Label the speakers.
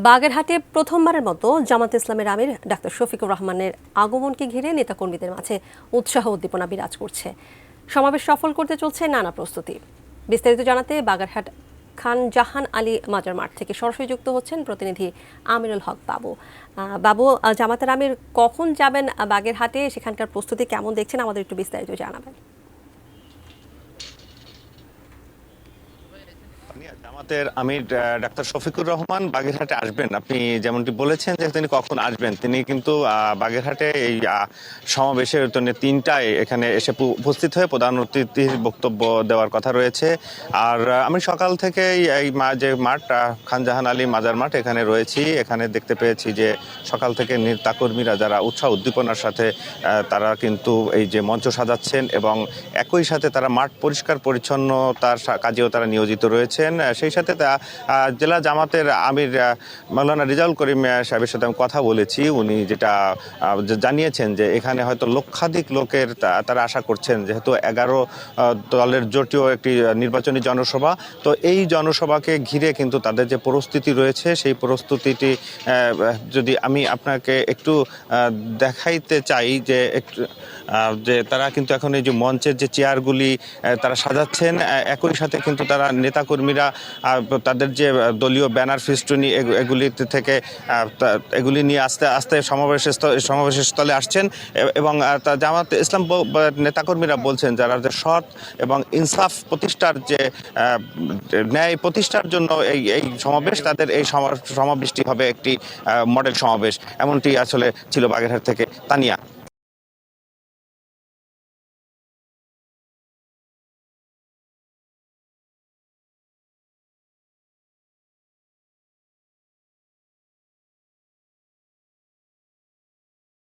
Speaker 1: বাগেরহাটে প্রথমবারের মতো জামায়াতে ইসলামের আমির ডাক্তার শফিকুর রহমানের আগমনকে ঘিরে নেতাকর্মীদের মাঝে উৎসাহ উদ্দীপনা বিরাজ করছে। সমাবেশ সফল করতে চলছে নানা প্রস্তুতি। বিস্তারিত জানাতে বাগেরহাট খান জাহান আলী মাজার মাঠ থেকে সরাসরি যুক্ত হচ্ছেন প্রতিনিধি আমিরুল হক বাবু। বাবু, জামায়াতের আমির কখন যাবেন বাগেরহাটে, সেখানকার প্রস্তুতি কেমন দেখছেন, আমাদের একটু বিস্তারিত জানাবেন।
Speaker 2: জামাতের আমির ডাক্তার শফিকুর রহমান বাগেরহাটে আসবেন। আপনি যেমনটি বলেছেন যে তিনি কখন আসবেন, তিনি কিন্তু বাগেরহাটে এই সমাবেশের তিনটায় এখানে এসে উপস্থিত হয়ে প্রধান অতিথির বক্তব্য দেওয়ার কথা রয়েছে। আর আমি সকাল থেকে এই যে মাঠ খানজাহান আলী মাজার মাঠ এখানে রয়েছি, এখানে দেখতে পেয়েছি যে সকাল থেকে নেতাকর্মীরা যারা উৎসাহ উদ্দীপনার সাথে তারা কিন্তু এই যে মঞ্চ সাজাচ্ছেন এবং একই সাথে তারা মাঠ পরিষ্কার পরিচ্ছন্নতার কাজেও তারা নিয়োজিত রয়েছেন। সেই সাথে জেলা জামাতের আমির মাওলানা রেজাউল করিম সাহেবের সাথে আমি কথা বলেছি। উনি যেটা জানিয়েছেন যে এখানে হয়তো লক্ষাধিক লোকের তারা আশা করছেন, যেহেতু 11 দলের জোটীয় একটি নির্বাচনী জনসভা, তো এই জনসভাকে ঘিরে কিন্তু তাদের যে প্রস্তুতি রয়েছে সেই প্রস্তুতিটি যদি আমি আপনাকে একটু দেখাইতে চাই যে যে তারা কিন্তু এখন এই যে মঞ্চের যে চেয়ারগুলি তারা সাজাচ্ছেন, একই সাথে কিন্তু তারা নেতাকর্মীরা তাদের যে দলীয় ব্যানার ফিস্টুনি এগুলি থেকে এগুলি নিয়ে আস্তে আস্তে সমাবেশের স্থলে আসছেন। এবং জামাত ইসলাম নেতাকর্মীরা বলছেন যারা যে সৎ এবং ইনসাফ প্রতিষ্ঠার যে ন্যায় প্রতিষ্ঠার জন্য এই সমাবেশ, তাদের এই সমাবেশটি হবে একটি মডেল সমাবেশ। এমনটি আসলে ছিল বাগেরহাট থেকে তানিয়া।